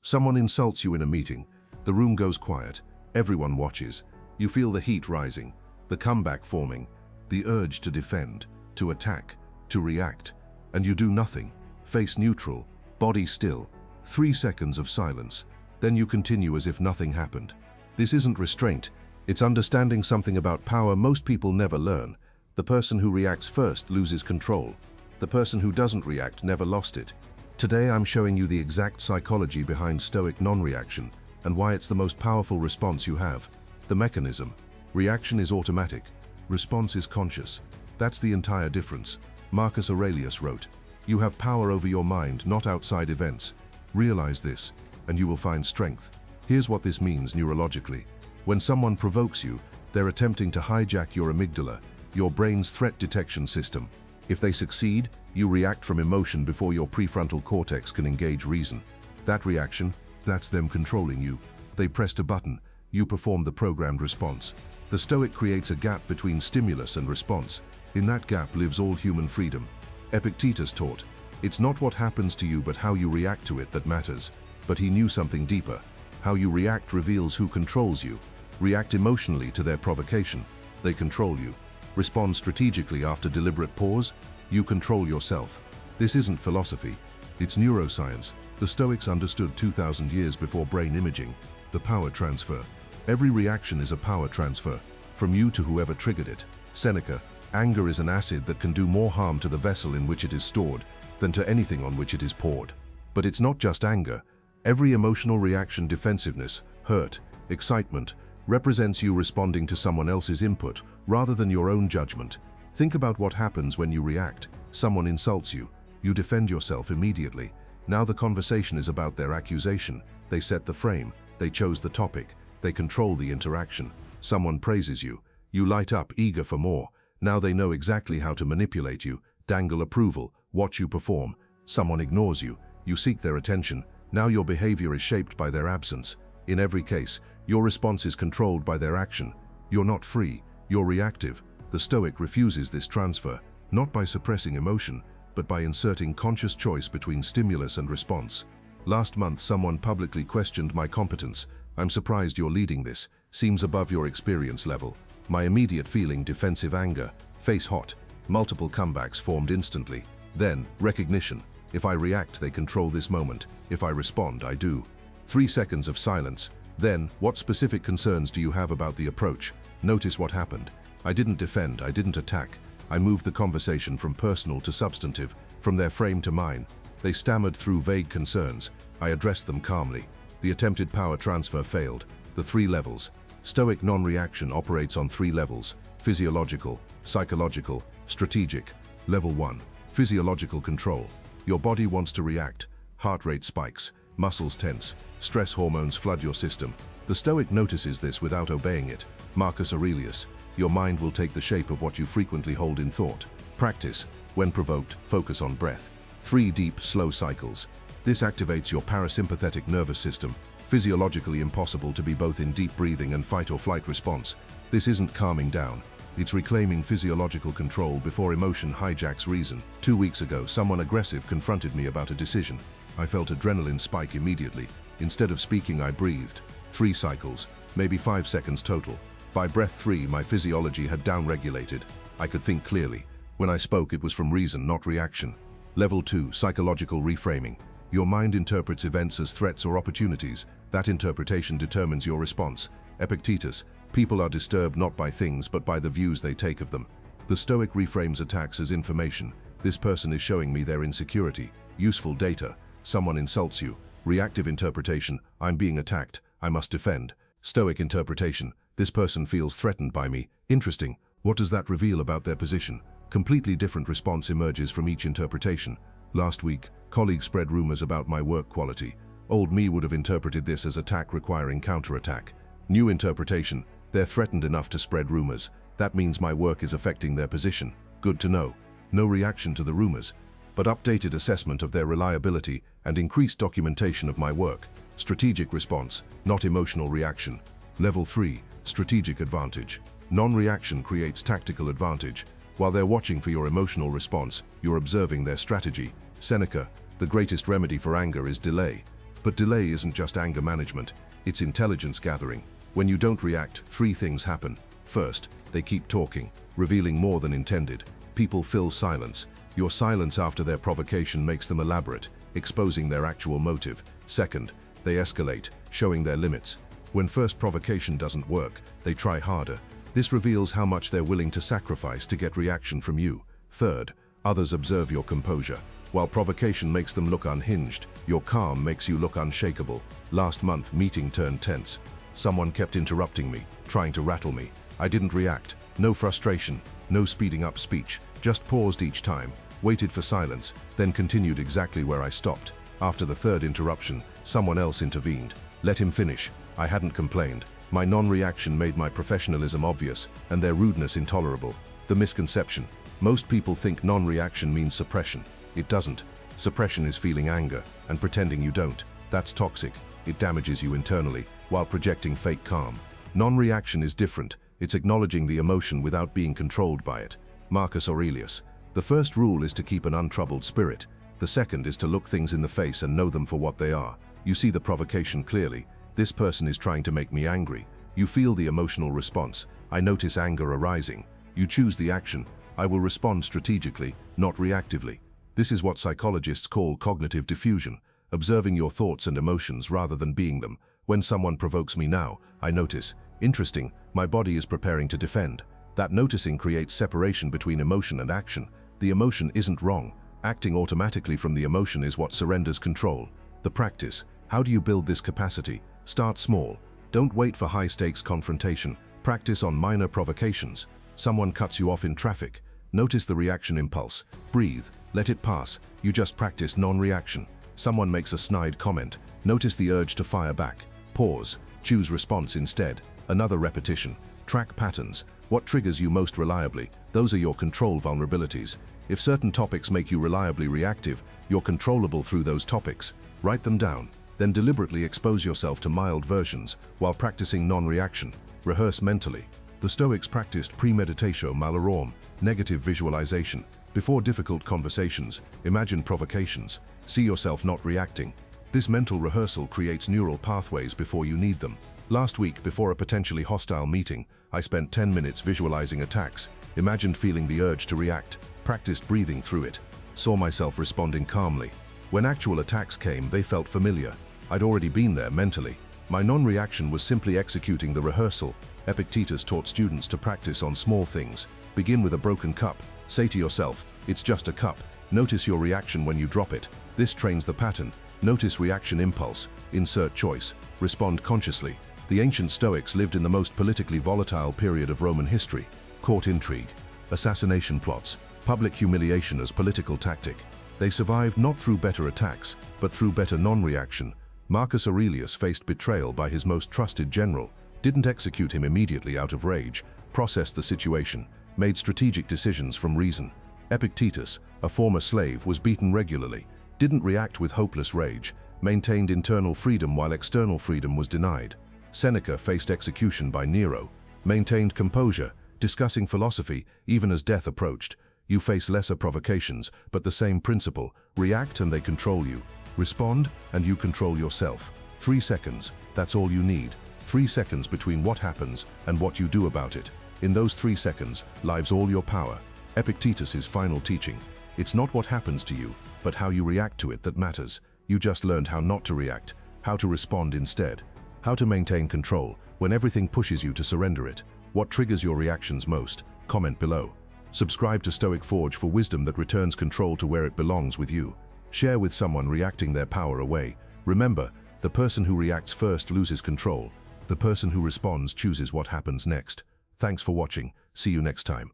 Someone insults you in a meeting. The room goes quiet. Everyone watches. You feel the heat rising, the comeback forming, the urge to defend, to attack, to react. And you do nothing. Face neutral, body still. 3 seconds of silence. Then you continue as if nothing happened. This isn't restraint. It's understanding something about power most people never learn. The person who reacts first loses control. The person who doesn't react never lost it. Today I'm showing you the exact psychology behind Stoic non-reaction and why it's the most powerful response you have. The mechanism. Reaction is automatic. Response is conscious. That's the entire difference. Marcus Aurelius wrote, "You have power over your mind, not outside events. Realize this, and you will find strength." Here's what this means neurologically. When someone provokes you, they're attempting to hijack your amygdala, your brain's threat detection system. If they succeed, you react from emotion before your prefrontal cortex can engage reason. That reaction, that's them controlling you. They pressed a button, you perform the programmed response. The Stoic creates a gap between stimulus and response. In that gap lives all human freedom. Epictetus taught, "It's not what happens to you but how you react to it that matters." But he knew something deeper. How you react reveals who controls you. React emotionally to their provocation. They control you. Respond strategically after deliberate pause. You control yourself. This isn't philosophy. It's neuroscience. The Stoics understood 2,000 years before brain imaging. The power transfer. Every reaction is a power transfer, from you to whoever triggered it. Seneca, anger is an acid that can do more harm to the vessel in which it is stored than to anything on which it is poured. But it's not just anger. Every emotional reaction, defensiveness, hurt, excitement, represents you responding to someone else's input rather than your own judgment. Think about what happens when you react. Someone insults you. You defend yourself immediately. Now the conversation is about their accusation. They set the frame. They chose the topic. They control the interaction. Someone praises you. You light up, eager for more. Now they know exactly how to manipulate you, dangle approval, watch you perform. Someone ignores you. You seek their attention. Now your behavior is shaped by their absence. In every case, your response is controlled by their action. You're not free. You're reactive. The Stoic refuses this transfer, not by suppressing emotion, but by inserting conscious choice between stimulus and response. Last month, someone publicly questioned my competence. "I'm surprised you're leading this. Seems above your experience level." My immediate feeling, defensive anger, face hot. Multiple comebacks formed instantly. Then, recognition. If I react, they control this moment. If I respond, I do. 3 seconds of silence. Then, what specific concerns do you have about the approach? Notice what happened. I didn't defend, I didn't attack. I moved the conversation from personal to substantive, from their frame to mine. They stammered through vague concerns. I addressed them calmly. The attempted power transfer failed. The 3 levels. Stoic non-reaction operates on 3 levels: physiological, psychological, strategic. Level 1. Physiological control. Your body wants to react. Heart rate spikes, muscles tense, stress hormones flood your system. The Stoic notices this without obeying it. Marcus Aurelius, your mind will take the shape of what you frequently hold in thought. Practice. When provoked, focus on breath. 3 deep, slow cycles. This activates your parasympathetic nervous system. Physiologically impossible to be both in deep breathing and fight or flight response. This isn't calming down. It's reclaiming physiological control before emotion hijacks reason. 2 weeks ago, someone aggressive confronted me about a decision. I felt adrenaline spike immediately. Instead of speaking, I breathed. 3 cycles, maybe 5 seconds total. By breath 3, my physiology had downregulated. I could think clearly. When I spoke, it was from reason, not reaction. Level 2, psychological reframing. Your mind interprets events as threats or opportunities. That interpretation determines your response. Epictetus, people are disturbed not by things but by the views they take of them. The Stoic reframes attacks as information. This person is showing me their insecurity. Useful data. Someone insults you. Reactive interpretation, I'm being attacked, I must defend. Stoic interpretation, this person feels threatened by me. Interesting. What does that reveal about their position? Completely different response emerges from each interpretation. Last week, colleagues spread rumors about my work quality. Old me would have interpreted this as attack requiring counterattack. New interpretation, they're threatened enough to spread rumors. That means my work is affecting their position. Good to know. No reaction to the rumors, but updated assessment of their reliability and increased documentation of my work. Strategic response, not emotional reaction. Level 3, strategic advantage. Non-reaction creates tactical advantage. While they're watching for your emotional response, you're observing their strategy. Seneca, the greatest remedy for anger is delay. But delay isn't just anger management, it's intelligence gathering. When you don't react, three things happen. First, they keep talking, revealing more than intended. People fill silence. Your silence after their provocation makes them elaborate, exposing their actual motive. Second, they escalate, showing their limits. When first provocation doesn't work, they try harder. This reveals how much they're willing to sacrifice to get reaction from you. Third, others observe your composure. While provocation makes them look unhinged, your calm makes you look unshakable. Last month, meeting turned tense. Someone kept interrupting me, trying to rattle me. I didn't react. No frustration, no speeding up speech. Just paused each time, waited for silence, then continued exactly where I stopped. After the third interruption, someone else intervened. Let him finish. I hadn't complained. My non-reaction made my professionalism obvious, and their rudeness intolerable. The misconception. Most people think non-reaction means suppression. It doesn't. Suppression is feeling anger and pretending you don't. That's toxic. It damages you internally, while projecting fake calm. Non-reaction is different. It's acknowledging the emotion without being controlled by it. Marcus Aurelius. The first rule is to keep an untroubled spirit. The second is to look things in the face and know them for what they are. You see the provocation clearly. This person is trying to make me angry. You feel the emotional response. I notice anger arising. You choose the action. I will respond strategically, not reactively. This is what psychologists call cognitive diffusion, observing your thoughts and emotions rather than being them. When someone provokes me now, I notice, interesting, my body is preparing to defend. That noticing creates separation between emotion and action. The emotion isn't wrong. Acting automatically from the emotion is what surrenders control. The practice. How do you build this capacity? Start small. Don't wait for high-stakes confrontation. Practice on minor provocations. Someone cuts you off in traffic. Notice the reaction impulse. Breathe. Let it pass. You just practice non-reaction. Someone makes a snide comment. Notice the urge to fire back. Pause. Choose response instead. Another repetition. Track patterns. What triggers you most reliably? Those are your control vulnerabilities. If certain topics make you reliably reactive, you're controllable through those topics. Write them down. Then deliberately expose yourself to mild versions while practicing non-reaction. Rehearse mentally. The Stoics practiced premeditatio malorum, negative visualization. Before difficult conversations, imagine provocations. See yourself not reacting. This mental rehearsal creates neural pathways before you need them. Last week, before a potentially hostile meeting, I spent 10 minutes visualizing attacks, imagined feeling the urge to react, practiced breathing through it, saw myself responding calmly. When actual attacks came, they felt familiar. I'd already been there mentally. My non-reaction was simply executing the rehearsal. Epictetus taught students to practice on small things. Begin with a broken cup. Say to yourself, it's just a cup. Notice your reaction when you drop it. This trains the pattern. Notice reaction impulse. Insert choice. Respond consciously. The ancient Stoics lived in the most politically volatile period of Roman history. Court intrigue, assassination plots, public humiliation as political tactic. They survived not through better attacks, but through better non-reaction. Marcus Aurelius faced betrayal by his most trusted general, didn't execute him immediately out of rage, processed the situation, made strategic decisions from reason. Epictetus, a former slave, was beaten regularly, didn't react with hopeless rage, maintained internal freedom while external freedom was denied. Seneca faced execution by Nero, maintained composure, discussing philosophy even as death approached. You face lesser provocations, but the same principle. React and they control you. Respond and you control yourself. 3 seconds, that's all you need. 3 seconds between what happens and what you do about it. In those 3 seconds lies all your power. Epictetus's final teaching. It's not what happens to you, but how you react to it that matters. You just learned how not to react, how to respond instead. How to maintain control when everything pushes you to surrender it. What triggers your reactions most? Comment below. Subscribe to Stoic Forge for wisdom that returns control to where it belongs with you. Share with someone reacting their power away. Remember, the person who reacts first loses control. The person who responds chooses what happens next. Thanks for watching. See you next time.